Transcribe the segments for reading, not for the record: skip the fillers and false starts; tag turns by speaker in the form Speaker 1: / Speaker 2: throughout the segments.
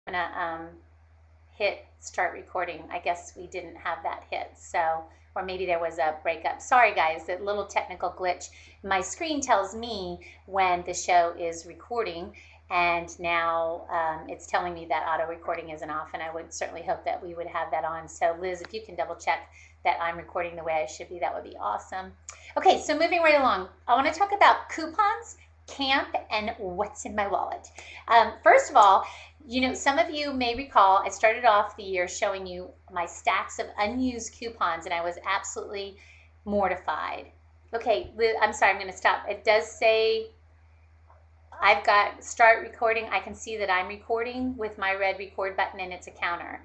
Speaker 1: I'm gonna hit start recording. I guess we didn't have that hit, so, or maybe there was a breakup. Sorry guys, that little technical glitch. My screen tells me when the show is recording, and now it's telling me that auto recording isn't off, and I would certainly hope that we would have that on. So Liz, if you can double check that I'm recording the way I should be, that would be awesome. Okay, so moving right along, I want to talk about coupons, camp, and what's in my wallet. First of all, some of you may recall I started off the year showing you my stacks of unused coupons, and I was absolutely mortified. Okay, I'm sorry, I'm going to stop. It does say I've got start recording. I can see that I'm recording with my red record button, and it's a counter.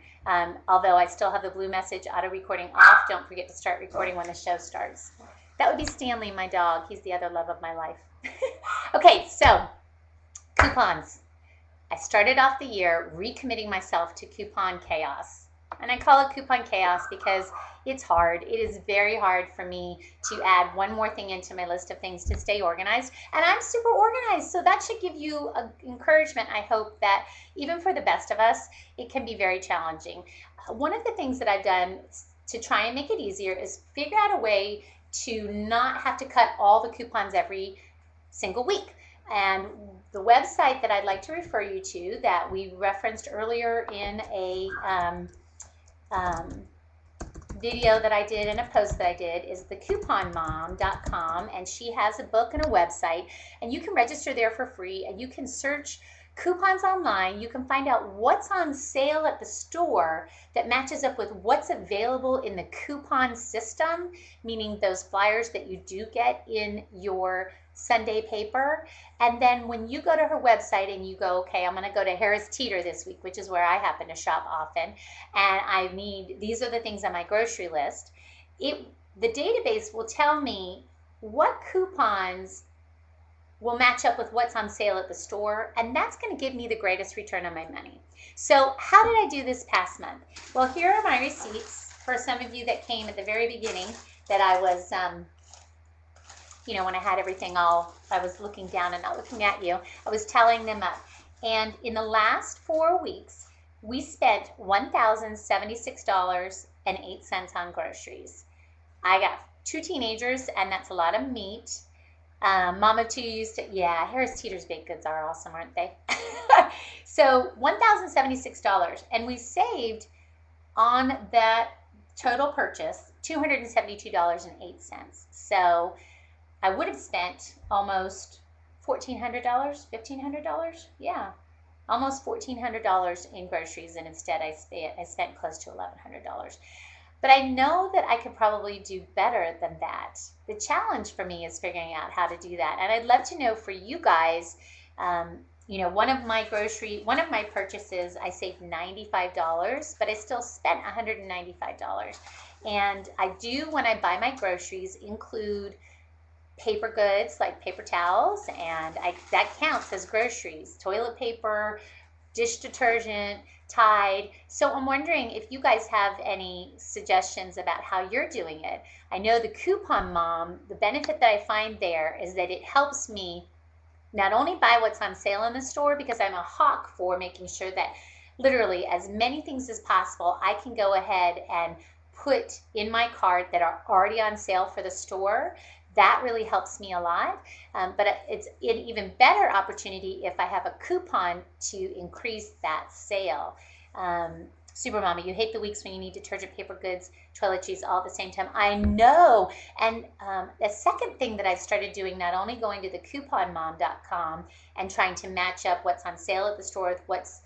Speaker 1: Although I still have the blue message, auto recording off. Don't forget to start recording when the show starts. That would be Stanley, my dog. He's the other love of my life. Okay, so coupons. I started off the year recommitting myself to coupon chaos. And I call it coupon chaos because it's hard. It is very hard for me to add one more thing into my list of things to stay organized. And I'm super organized, so that should give you encouragement, I hope, that even for the best of us, it can be very challenging. One of the things that I've done to try and make it easier is figure out a way to not have to cut all the coupons every single week. And the website that I'd like to refer you to that we referenced earlier in a video that I did and a post that I did is thecouponmom.com, and she has a book and a website, and you can register there for free, and you can search coupons online. You can find out what's on sale at the store that matches up with what's available in the coupon system, meaning those flyers that you do get in your Sunday paper. And then when you go to her website and you go, okay, I'm going to go to Harris Teeter this week, which is where I happen to shop often, and I need, these are the things on my grocery list, the database will tell me what coupons will match up with what's on sale at the store, and that's going to give me the greatest return on my money. So how did I do this past month? Well, here are my receipts for some of you that came at the very beginning that I was when I had everything all, I was looking down and not looking at you, I was tallying them up. And in the last 4 weeks, we spent $1,076.08 on groceries. I got 2 teenagers, and that's a lot of meat. Mom of 2 used to, yeah, Harris Teeter's baked goods are awesome, aren't they? So $1,076, and we saved on that total purchase $272.08. So I would have spent almost $1,400, $1,500, yeah, almost $1,400 in groceries, and instead I spent close to $1,100. But I know that I could probably do better than that. The challenge for me is figuring out how to do that, and I'd love to know for you guys. One of my purchases, I saved $95, but I still spent $195. And I do, when I buy my groceries, include paper goods like paper towels, and that counts as groceries. Toilet paper, dish detergent, Tide. So I'm wondering if you guys have any suggestions about how you're doing it. I know the Coupon Mom, the benefit that I find there is that it helps me not only buy what's on sale in the store, because I'm a hawk for making sure that literally as many things as possible I can go ahead and put in my cart that are already on sale for the store. That really helps me a lot, but it's an even better opportunity if I have a coupon to increase that sale. Super Mama, you hate the weeks when you need detergent, paper goods, toiletries all at the same time. I know. And the second thing that I've started doing, not only going to the couponmom.com and trying to match up what's on sale at the store with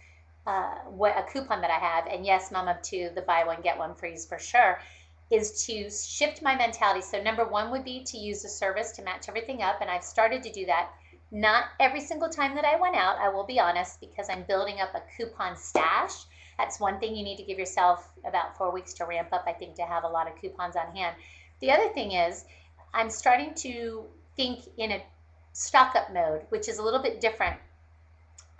Speaker 1: what a coupon that I have, and yes, Mom of 2, the buy one get one frees for sure, is to shift my mentality. So number one would be to use the service to match everything up, and I've started to do that. Not every single time that I went out, I will be honest, because I'm building up a coupon stash. That's one thing you need to give yourself about 4 weeks to ramp up, I think, to have a lot of coupons on hand. The other thing is I'm starting to think in a stock up mode, which is a little bit different.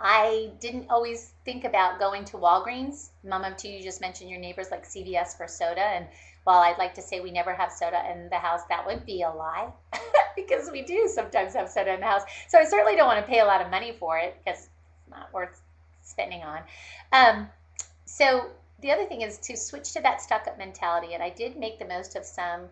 Speaker 1: I didn't always think about going to Walgreens. Mom of 2, you just mentioned your neighbors like CVS for soda, and while I'd like to say we never have soda in the house, that would be a lie because we do sometimes have soda in the house. So I certainly don't want to pay a lot of money for it because it's not worth spending on. So the other thing is to switch to that stock up mentality, and I did make the most of some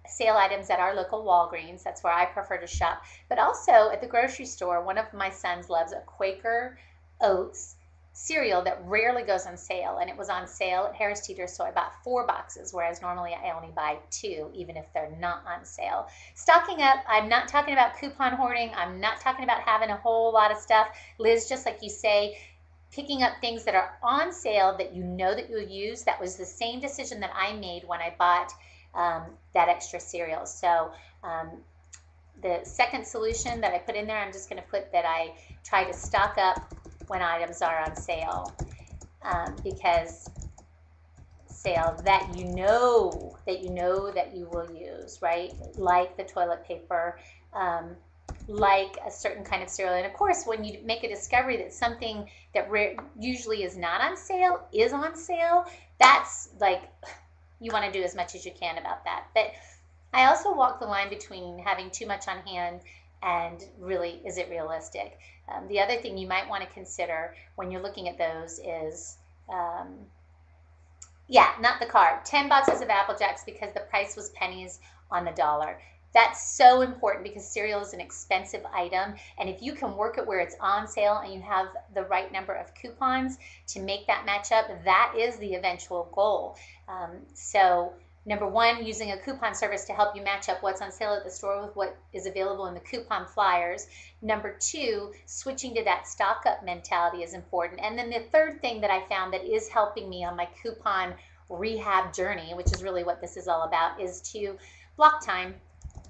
Speaker 1: sale items at our local Walgreens. That's where I prefer to shop. But also at the grocery store, one of my sons loves a Quaker Oats cereal that rarely goes on sale, and it was on sale at Harris Teeter, so I bought 4 boxes, whereas normally I only buy 2, even if they're not on sale. Stocking up, I'm not talking about coupon hoarding. I'm not talking about having a whole lot of stuff. Liz, just like you say, picking up things that are on sale that you know that you'll use. That was the same decision that I made when I bought that extra cereal. So the second solution that I put in there, I'm just going to put that I try to stock up when items are on sale, because sale that you know that you will use, right? Like the toilet paper, like a certain kind of cereal. And of course, when you make a discovery that something that usually is not on sale is on sale, that's like, you want to do as much as you can about that. But I also walk the line between having too much on hand and really, is it realistic? The other thing you might want to consider when you're looking at those is, not the cart. 10 boxes of Apple Jacks because the price was pennies on the dollar. That's so important because cereal is an expensive item, and if you can work it where it's on sale and you have the right number of coupons to make that match up, that is the eventual goal. So number one, using a coupon service to help you match up what's on sale at the store with what is available in the coupon flyers. Number two, switching to that stock up mentality is important. And then the third thing that I found that is helping me on my coupon rehab journey, which is really what this is all about, is to block time.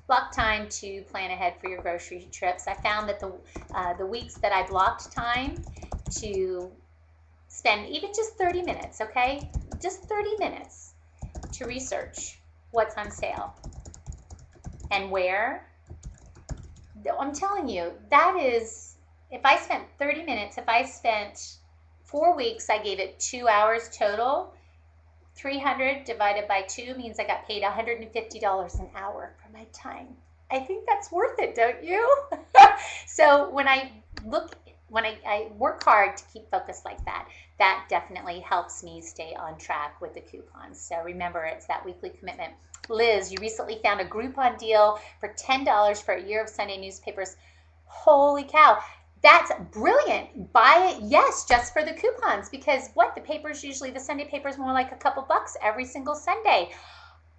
Speaker 1: Block time to plan ahead for your grocery trips. I found that the weeks that I blocked time to spend even just 30 minutes, okay? Just 30 minutes to research what's on sale and where. I'm telling you, that is, if I spent 30 minutes, if I spent 4 weeks, I gave it 2 hours total. 300 divided by 2 means I got paid $150 an hour for my time. I think that's worth it, don't you? So when I work hard to keep focused like that, that definitely helps me stay on track with the coupons. So remember, it's that weekly commitment. Liz, you recently found a Groupon deal for $10 for a year of Sunday newspapers. Holy cow. That's brilliant. Buy it, yes, just for the coupons, because the papers, usually the Sunday paper is more like a couple bucks every single Sunday.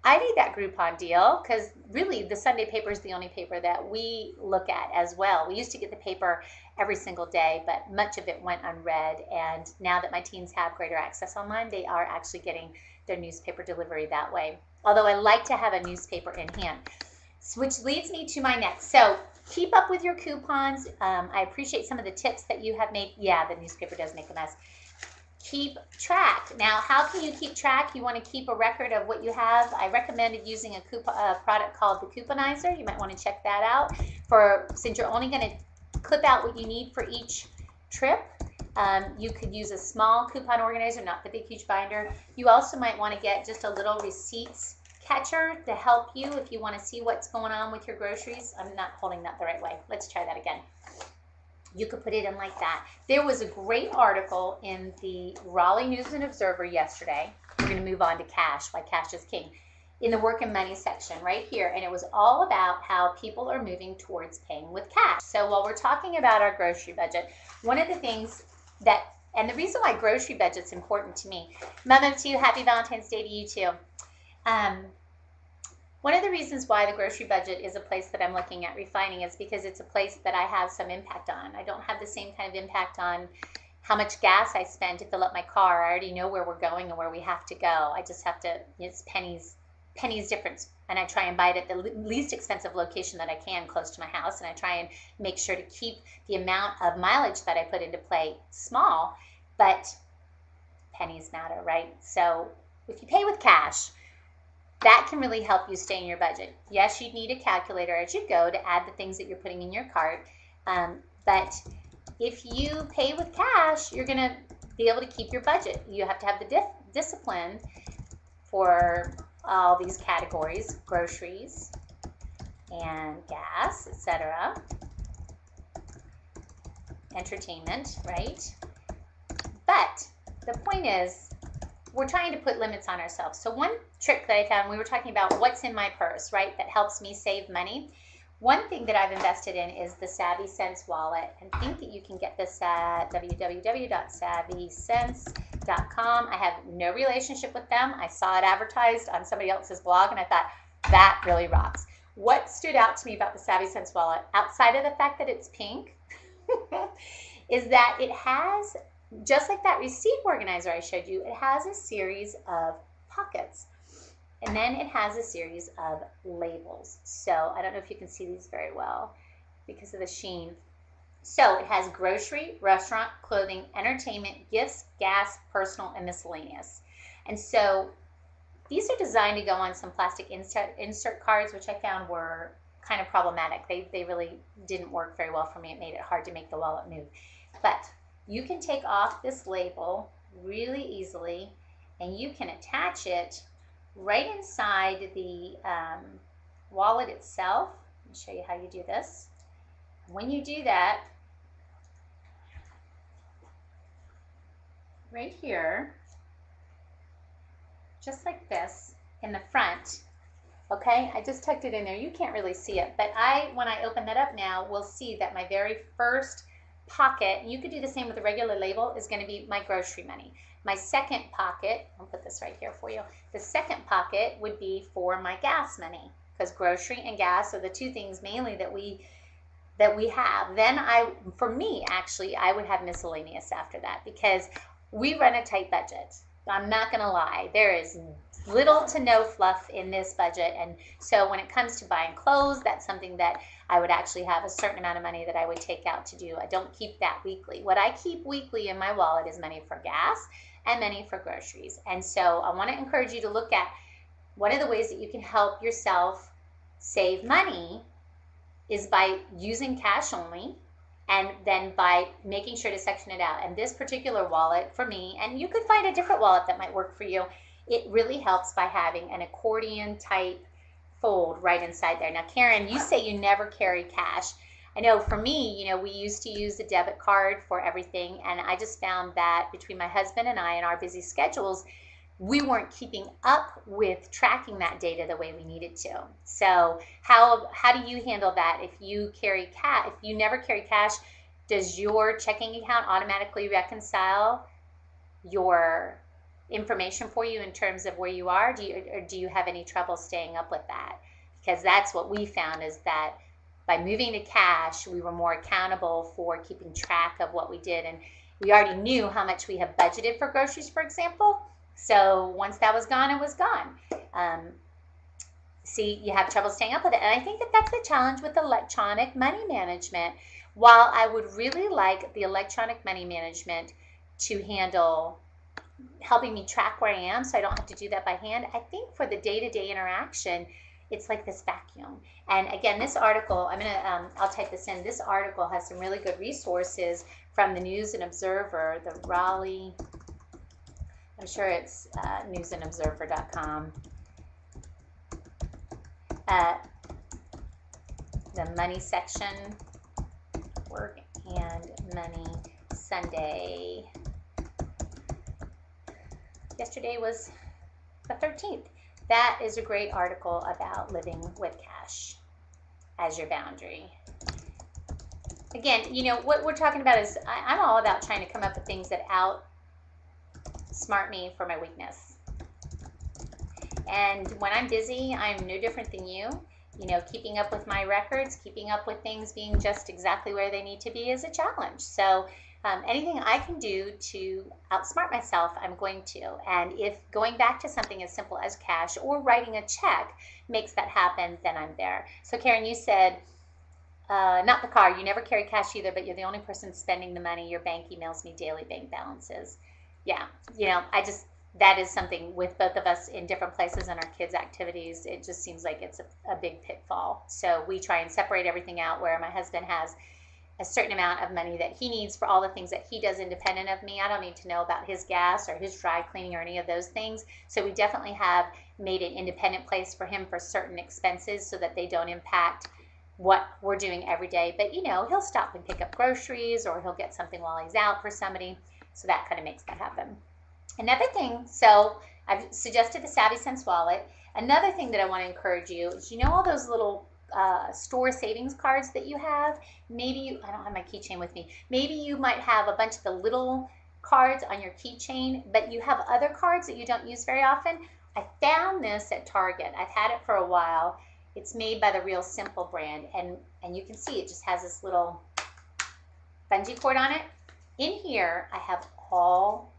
Speaker 1: I need that Groupon deal because really the Sunday paper is the only paper that we look at as well. We used to get the paper every single day, but much of it went unread. And now that my teens have greater access online, they are actually getting their newspaper delivery that way. Although I like to have a newspaper in hand, which leads me to my next. So keep up with your coupons. I appreciate some of the tips that you have made. Yeah, the newspaper does make a mess. Keep track. Now, how can you keep track? You want to keep a record of what you have. I recommended using a product called the Couponizer. You might want to check that out. Since you're only going to clip out what you need for each trip, you could use a small coupon organizer, not the big, huge binder. You also might want to get just a little receipts catcher to help you if you want to see what's going on with your groceries. I'm not holding that the right way. Let's try that again. You could put it in like that. There was a great article in the Raleigh News and Observer yesterday. We're going to move on to cash, why cash is king, in the work and money section right here. And it was all about how people are moving towards paying with cash. So while we're talking about our grocery budget, one of the things and the reason why grocery budget's important to me, Mom of 2, happy Valentine's Day to you too. One of the reasons why the grocery budget is a place that I'm looking at refining is because it's a place that I have some impact on. I don't have the same kind of impact on how much gas I spend to fill up my car. I already know where we're going and where we have to go. I just have to, it's pennies difference. And I try and buy it at the least expensive location that I can close to my house. And I try and make sure to keep the amount of mileage that I put into play small, but pennies matter, right? So if you pay with cash, that can really help you stay in your budget. Yes, you'd need a calculator as you go to add the things that you're putting in your cart. But if you pay with cash, you're going to be able to keep your budget. You have to have the discipline for all these categories, groceries and gas, etc. Entertainment, right? But the point is, we're trying to put limits on ourselves. So one trick that I found, we were talking about what's in my purse, right, that helps me save money. One thing that I've invested in is the SavvySense wallet, and think that you can get this at www.savvysense.com. I have no relationship with them. I saw it advertised on somebody else's blog, and I thought, that really rocks. What stood out to me about the SavvySense wallet, outside of the fact that it's pink, is that it has, just like that receipt organizer I showed you, it has a series of pockets. And then it has a series of labels. So I don't know if you can see these very well because of the sheen. So it has grocery, restaurant, clothing, entertainment, gifts, gas, personal, and miscellaneous. And so these are designed to go on some plastic insert cards, which I found were kind of problematic. They really didn't work very well for me. It made it hard to make the wallet move. But you can take off this label really easily, and you can attach it right inside the wallet itself. Let me show you how you do this. When you do that, right here, just like this, in the front, okay, I just tucked it in there. You can't really see it, but when I open that up now, we'll see that my very first pocket, and you could do the same with a regular label, is going to be my grocery money. My second pocket, I'll put this right here for you, the second pocket would be for my gas money, because grocery and gas are the two things mainly that we have. Then for me, actually, I would have miscellaneous after that, because we run a tight budget. I'm not going to lie. There is little to no fluff in this budget, and so when it comes to buying clothes, that's something that I would actually have a certain amount of money that I would take out to do. I don't keep that weekly. What I keep weekly in my wallet is money for gas and money for groceries. And so I want to encourage you to look at one of the ways that you can help yourself save money is by using cash only, and then by making sure to section it out. And this particular wallet for me, and you could find a different wallet that might work for you, it really helps by having an accordion type fold right inside there. Now, Karen, you say you never carry cash. I know for me, we used to use a debit card for everything, and I just found that between my husband and I and our busy schedules, we weren't keeping up with tracking that data the way we needed to. So how do you handle that if you carry cash? If you never carry cash, does your checking account automatically reconcile your information for you in terms of where you are? Do you have any trouble staying up with that? Because that's what we found, is that by moving to cash, we were more accountable for keeping track of what we did, and we already knew how much we have budgeted for groceries, for example. So once that was gone, it was gone. See, you have trouble staying up with it. And I think that that's the challenge with electronic money management. While I would really like the electronic money management to handle helping me track where I am so I don't have to do that by hand, I think for the day-to-day interaction, it's like this vacuum. And again, this article, I'll type this in. This article has some really good resources from the News and Observer, the Raleigh, I'm sure it's newsandobserver.com. The money section, work and money Sunday. Yesterday was the 13th. That is a great article about living with cash as your boundary. Again, what we're talking about is I'm all about trying to come up with things that outsmart me for my weakness. And when I'm busy, I'm no different than you. Keeping up with my records, keeping up with things being just exactly where they need to be is a challenge. So anything I can do to outsmart myself, I'm going to. And if going back to something as simple as cash or writing a check makes that happen, then I'm there. So Karen, you said, not the car, you never carry cash either, but you're the only person spending the money. Your bank emails me daily bank balances. Yeah, that is something with both of us in different places in our kids' activities. It just seems like it's a big pitfall. So we try and separate everything out, where my husband has a certain amount of money that he needs for all the things that he does independent of me. I don't need to know about his gas or his dry cleaning or any of those things. So we definitely have made an independent place for him for certain expenses so that they don't impact what we're doing every day. But he'll stop and pick up groceries, or he'll get something while he's out for somebody. So that kind of makes that happen. Another thing, so I've suggested the Savvy Sense wallet. Another thing that I want to encourage you is, all those little store savings cards that you have? Maybe I don't have my keychain with me. Maybe you might have a bunch of the little cards on your keychain, but you have other cards that you don't use very often. I found this at Target. I've had it for a while. It's made by the Real Simple brand, and you can see it just has this little bungee cord on it. In here, I have all,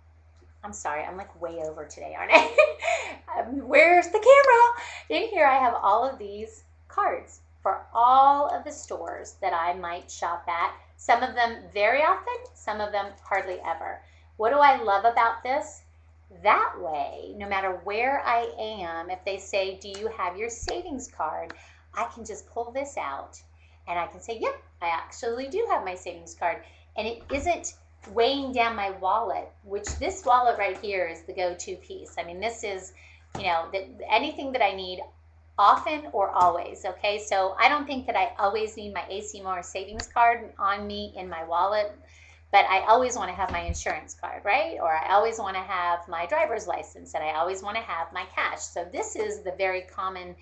Speaker 1: I'm sorry, I'm like way over today, aren't I? Where's the camera? In here, I have all of these cards for all of the stores that I might shop at. Some of them very often, some of them hardly ever. What do I love about this? That way, no matter where I am, if they say, do you have your savings card? I can just pull this out and I can say, yep, I actually do have my savings card. And it isn't weighing down my wallet, which this wallet right here is the go-to piece. I mean, this is, anything that I need often or always, okay? So I don't think that I always need my AC Moore savings card on me in my wallet, but I always want to have my insurance card, right? Or I always want to have my driver's license, and I always want to have my cash. So this is the very common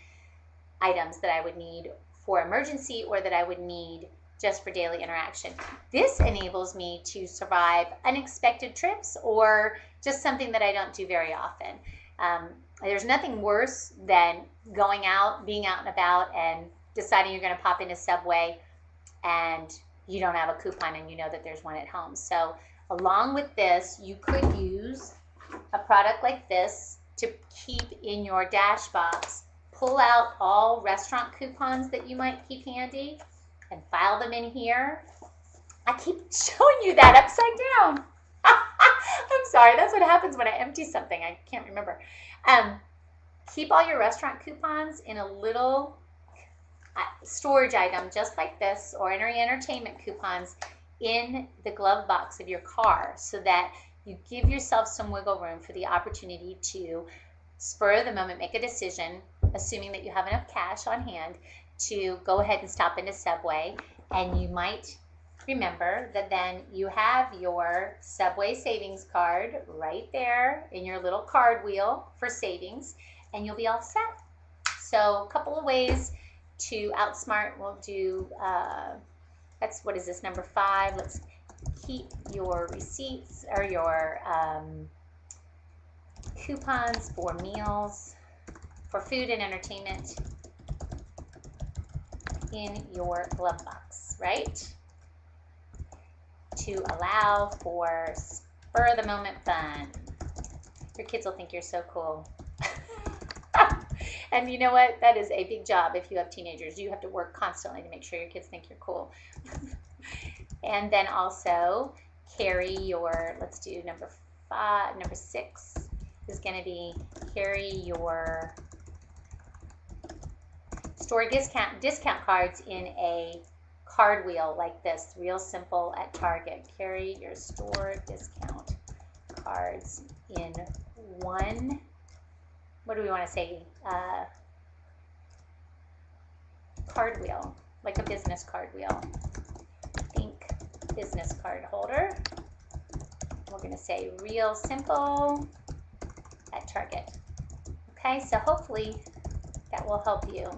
Speaker 1: items that I would need for emergency or that I would need just for daily interaction. This enables me to survive unexpected trips or just something that I don't do very often. There's nothing worse than going out, being out and about, and deciding you're going to pop into Subway and you don't have a coupon and you know that there's one at home. So along with this, you could use a product like this to keep in your dash box. Pull out all restaurant coupons that you might keep handy and file them in here. I keep showing you that upside down. I'm sorry, that's what happens when I empty something. I can't remember. Keep all your restaurant coupons in a little storage item just like this, or any entertainment coupons in the glove box of your car, so that you give yourself some wiggle room for the opportunity to spur of the moment make a decision, assuming that you have enough cash on hand to go ahead and stop into Subway. And you might remember that then you have your Subway savings card right there in your little card wheel for savings, and you'll be all set. So a couple of ways to outsmart. We'll do, what is this, number 5? Let's keep your receipts or your coupons for meals, for food and entertainment in your glove box, right? To allow for spur of the moment fun. Your kids will think you're so cool. And you know what? That is a big job if you have teenagers. You have to work constantly to make sure your kids think you're cool. And then also carry your, let's do number 6 is going to be carry your store discount cards in a card wheel like this, Real Simple at Target. Carry your store discount cards in one, what do we want to say, card wheel, like a business card wheel. Think business card holder. We're going to say Real Simple at Target. Okay, so hopefully that will help you.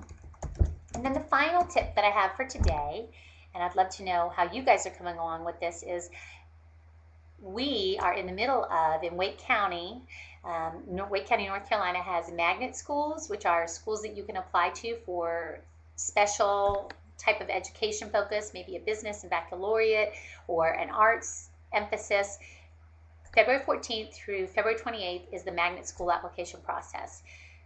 Speaker 1: And then the final tip that I have for today, and I'd love to know how you guys are coming along with this, is we are in the middle of, in Wake County, Wake County, North Carolina has magnet schools, which are schools that you can apply to for special type of education focus, maybe a business and baccalaureate or an arts emphasis. February 14th through February 28th is the magnet school application process.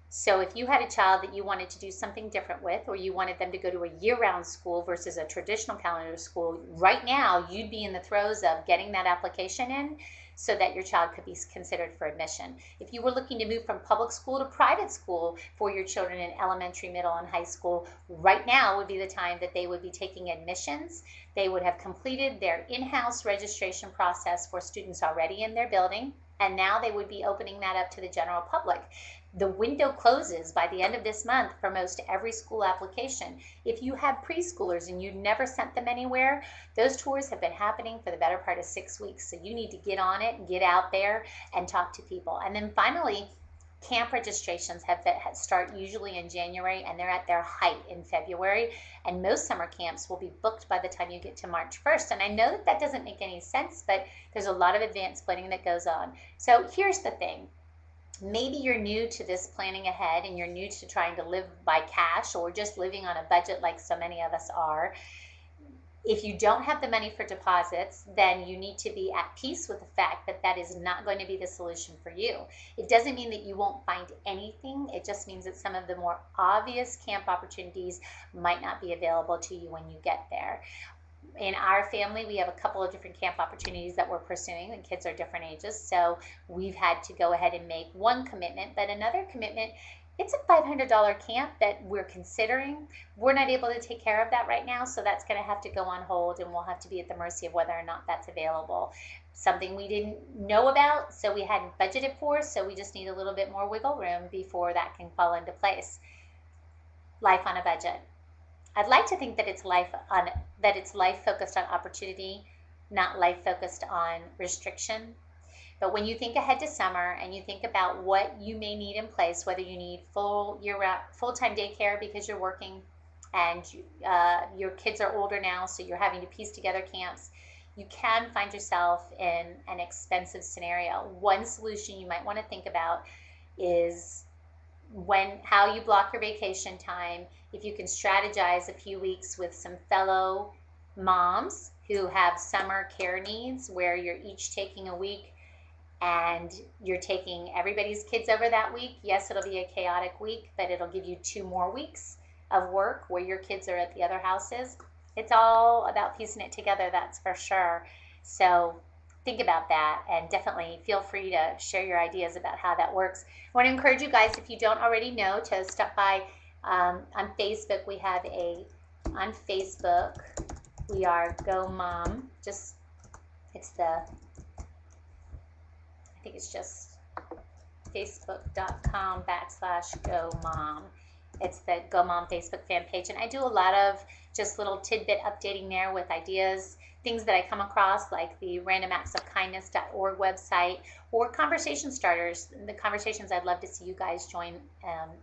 Speaker 1: So if you had a child that you wanted to do something different with, or you wanted them to go to a year-round school versus a traditional calendar school, right now you'd be in the throes of getting that application in so that your child could be considered for admission. If you were looking to move from public school to private school for your children in elementary, middle, and high school, right now would be the time that they would be taking admissions. They would have completed their in-house registration process for students already in their building. and now they would be opening that up to the general public. The window closes by the end of this month for most every school application. If you have preschoolers and you've never sent them anywhere, those tours have been happening for the better part of 6 weeks. So you need to get on it, get out there and talk to people. And then finally, camp registrations start usually in January, and they're at their height in February. And most summer camps will be booked by the time you get to March 1st. And I know that that doesn't make any sense, but there's a lot of advanced planning that goes on. So here's the thing. Maybe you're new to this planning ahead and you're new to trying to live by cash or just living on a budget like so many of us are. If you don't have the money for deposits, then you need to be at peace with the fact that that is not going to be the solution for you. It doesn't mean that you won't find anything. It just means that some of the more obvious camp opportunities might not be available to you when you get there. In our family, we have a couple of different camp opportunities that we're pursuing, and kids are different ages, so we've had to go ahead and make one commitment. But another commitment, it's a $500 camp that we're considering. We're not able to take care of that right now, so that's going to have to go on hold, and we'll have to be at the mercy of whether or not that's available. Something we didn't know about, so we hadn't budgeted for, so we just need a little bit more wiggle room before that can fall into place. Life on a budget. I'd like to think that it's life focused on opportunity, not life focused on restriction. But when you think ahead to summer and you think about what you may need in place, whether you need full-time daycare because you're working and your kids are older now, so you're having to piece together camps, you can find yourself in an expensive scenario. One solution you might want to think about is how you block your vacation time. If you can strategize a few weeks with some fellow moms who have summer care needs where you're each taking a week and you're taking everybody's kids over that week. Yes, it'll be a chaotic week, but it'll give you 2 more weeks of work where your kids are at the other houses. It's all about piecing it together, that's for sure. So think about that, and definitely feel free to share your ideas about how that works. I want to encourage you guys, if you don't already know, to stop by on Facebook. On Facebook, we are Go Mom. I think it's just facebook.com/Go Mom. It's the Go Mom Facebook fan page, and I do a lot of just little tidbit updating there with ideas, things that I come across, like the randomactsofkindness.org website, or conversation starters, the conversations I'd love to see you guys join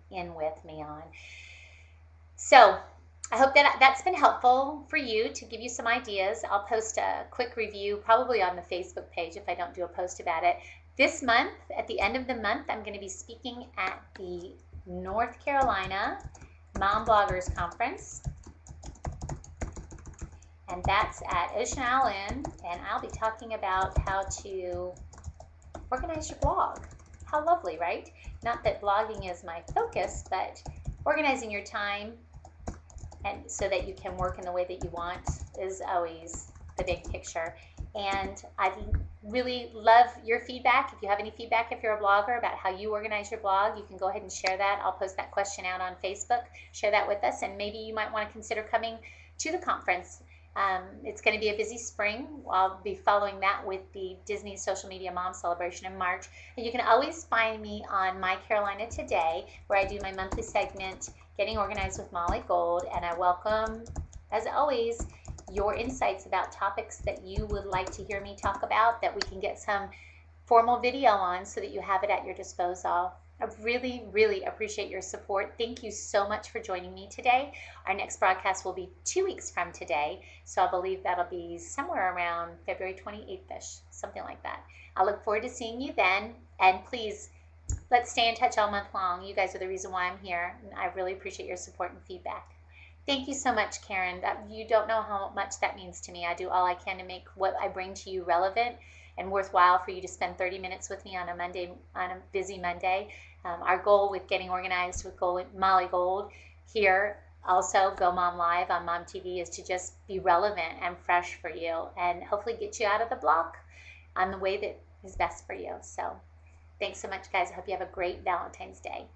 Speaker 1: in with me on. So I hope that that's been helpful for you, to give you some ideas. I'll post a quick review probably on the Facebook page if I don't do a post about it. This month, at the end of the month, I'm going to be speaking at the North Carolina Mom Bloggers Conference, and that's at Ocean Island, and I'll be talking about how to organize your blog. How lovely, right? Not that blogging is my focus, but organizing your time and so that you can work in the way that you want is always the big picture. And I'd really love your feedback. If you have any feedback, if you're a blogger, about how you organize your blog, you can go ahead and share that. I'll post that question out on Facebook. Share that with us, and maybe you might want to consider coming to the conference. It's going to be a busy spring. I'll be following that with the Disney Social Media Mom Celebration in March. And you can always find me on My Carolina Today, where I do my monthly segment, Getting Organized with Molly Gold. And I welcome, as always, your insights about topics that you would like to hear me talk about, that we can get some formal video on so that you have it at your disposal. I really, really appreciate your support. Thank you so much for joining me today. Our next broadcast will be 2 weeks from today, so I believe that'll be somewhere around February 28th-ish, something like that. I look forward to seeing you then, and please, let's stay in touch all month long. You guys are the reason why I'm here, and I really appreciate your support and feedback. Thank you so much, Karen. You don't know how much that means to me. I do all I can to make what I bring to you relevant and worthwhile for you to spend 30 minutes with me on a busy Monday. Our goal with Getting Organized with Molly Gold here, also Go Mom Live on Mom TV, is to just be relevant and fresh for you, and hopefully get you out of the block on the way that is best for you. So thanks so much, guys. I hope you have a great Valentine's Day.